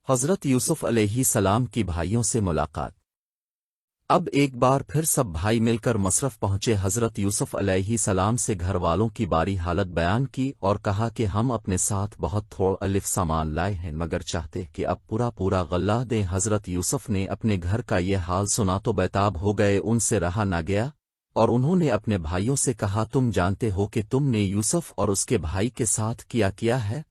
حضرت یوسف علیہ السلام کی بھائیوں سے ملاقات۔ اب ایک بار پھر سب بھائی مل کر مصرف پہنچے۔ حضرت یوسف علیہ السلام سے گھر والوں کی باری حالت بیان کی اور کہا کہ ہم اپنے ساتھ بہت تھوڑا سامان لائے ہیں، مگر چاہتے کہ اب پورا غلہ دیں۔ حضرت یوسف نے اپنے گھر کا یہ حال سنا تو بیتاب ہو گئے، ان سے رہا نہ گیا، اور انہوں نے اپنے بھائیوں سے کہا، تم جانتے ہو کہ تم نے یوسف اور اس کے بھائی کے ساتھ کیا ہے؟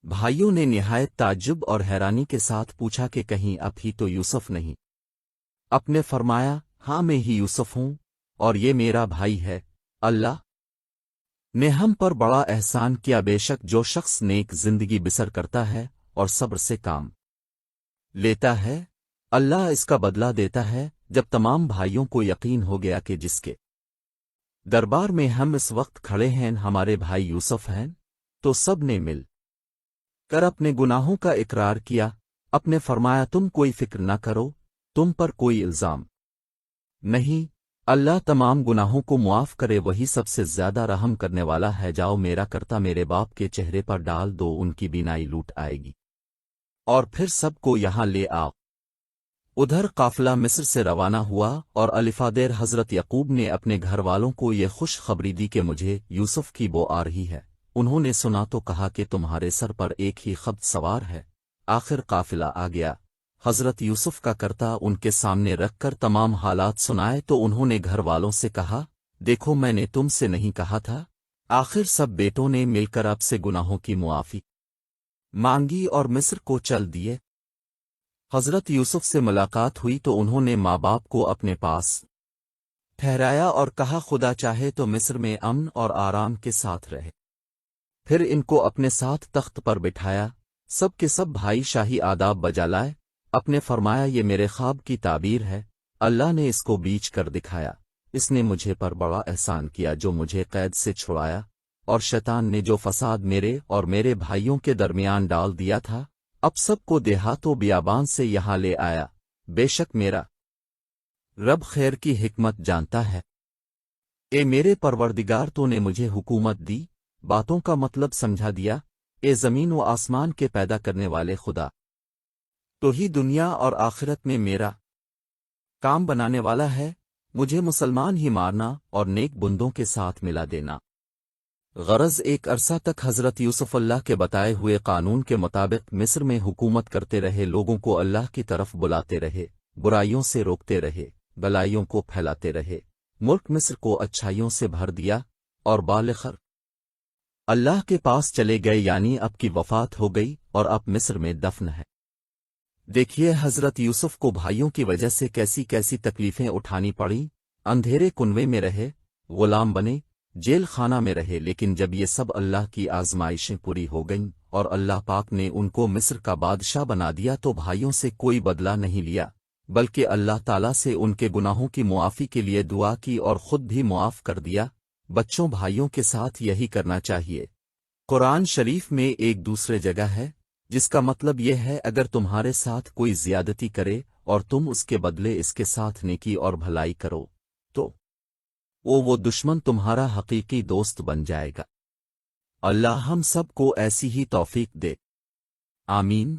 بھائیوں نے نہایت تعجب اور حیرانی کے ساتھ پوچھا کہ کہیں اب ہی تو یوسف نہیں؟ اپ نے فرمایا، ہاں میں ہی یوسف ہوں، اور یہ میرا بھائی ہے۔ اللہ نے ہم پر بڑا احسان کیا۔ بے شک جو شخص نیک زندگی بسر کرتا ہے اور صبر سے کام لیتا ہے، اللہ اس کا بدلہ دیتا ہے۔ جب تمام بھائیوں کو یقین ہو گیا کہ جس کے دربار میں ہم اس وقت کھڑے ہیں ہمارے بھائی یوسف ہیں، تو سب نے مل کر اپنے گناہوں کا اقرار کیا۔ اپنے فرمایا، تم کوئی فکر نہ کرو، تم پر کوئی الزام نہیں، اللہ تمام گناہوں کو معاف کرے، وہی سب سے زیادہ رحم کرنے والا ہے۔ جاؤ، میرا کرتا میرے باپ کے چہرے پر ڈال دو، ان کی بینائی لوٹ آئے گی، اور پھر سب کو یہاں لے آؤ۔ ادھر قافلہ مصر سے روانہ ہوا، اور الفادیر حضرت یعقوب نے اپنے گھر والوں کو یہ خوش خبری دی کہ مجھے یوسف کی بو آ رہی ہے۔ انہوں نے سنا تو کہا کہ تمہارے سر پر ایک ہی خبر سوار ہے۔ آخر قافلہ آ گیا، حضرت یوسف کا کرتا ان کے سامنے رکھ کر تمام حالات سنائے تو انہوں نے گھر والوں سے کہا، دیکھو میں نے تم سے نہیں کہا تھا؟ آخر سب بیٹوں نے مل کر اب سے گناہوں کی معافی مانگی اور مصر کو چل دیے۔ حضرت یوسف سے ملاقات ہوئی تو انہوں نے ماں باپ کو اپنے پاس ٹھہرایا اور کہا، خدا چاہے تو مصر میں امن اور آرام کے ساتھ رہے۔ پھر ان کو اپنے ساتھ تخت پر بٹھایا، سب کے سب بھائی شاہی آداب بجا لائے۔ اپنے فرمایا، یہ میرے خواب کی تعبیر ہے، اللہ نے اس کو بیچ کر دکھایا۔ اس نے مجھے پر بڑا احسان کیا جو مجھے قید سے چھڑایا، اور شیطان نے جو فساد میرے اور میرے بھائیوں کے درمیان ڈال دیا تھا، اب سب کو دیہات و بیابان سے یہاں لے آیا۔ بے شک میرا رب خیر کی حکمت جانتا ہے۔ اے میرے پروردگار، تو نے مجھے حکومت دی، باتوں کا مطلب سمجھا دیا۔ اے زمین و آسمان کے پیدا کرنے والے خدا، تو ہی دنیا اور آخرت میں میرا کام بنانے والا ہے، مجھے مسلمان ہی مارنا اور نیک بندوں کے ساتھ ملا دینا۔ غرض ایک عرصہ تک حضرت یوسف اللہ کے بتائے ہوئے قانون کے مطابق مصر میں حکومت کرتے رہے، لوگوں کو اللہ کی طرف بلاتے رہے، برائیوں سے روکتے رہے، بلائیوں کو پھیلاتے رہے، ملک مصر کو اچھائیوں سے بھر دیا، اور بالآخر اللہ کے پاس چلے گئے، یعنی اب کی وفات ہو گئی اور اب مصر میں دفن ہے۔ دیکھیے حضرت یوسف کو بھائیوں کی وجہ سے کیسی کیسی تکلیفیں اٹھانی پڑیں۔ اندھیرے کنویں میں رہے، غلام بنے، جیل خانہ میں رہے، لیکن جب یہ سب اللہ کی آزمائشیں پوری ہو گئیں اور اللہ پاک نے ان کو مصر کا بادشاہ بنا دیا تو بھائیوں سے کوئی بدلہ نہیں لیا، بلکہ اللہ تعالیٰ سے ان کے گناہوں کی معافی کے لیے دعا کی اور خود بھی معاف کر دیا۔ بچوں، بھائیوں کے ساتھ یہی کرنا چاہیے۔ قرآن شریف میں ایک دوسرے جگہ ہے جس کا مطلب یہ ہے، اگر تمہارے ساتھ کوئی زیادتی کرے اور تم اس کے بدلے اس کے ساتھ نیکی اور بھلائی کرو تو وہ دشمن تمہارا حقیقی دوست بن جائے گا۔ اللہ ہم سب کو ایسی ہی توفیق دے، آمین۔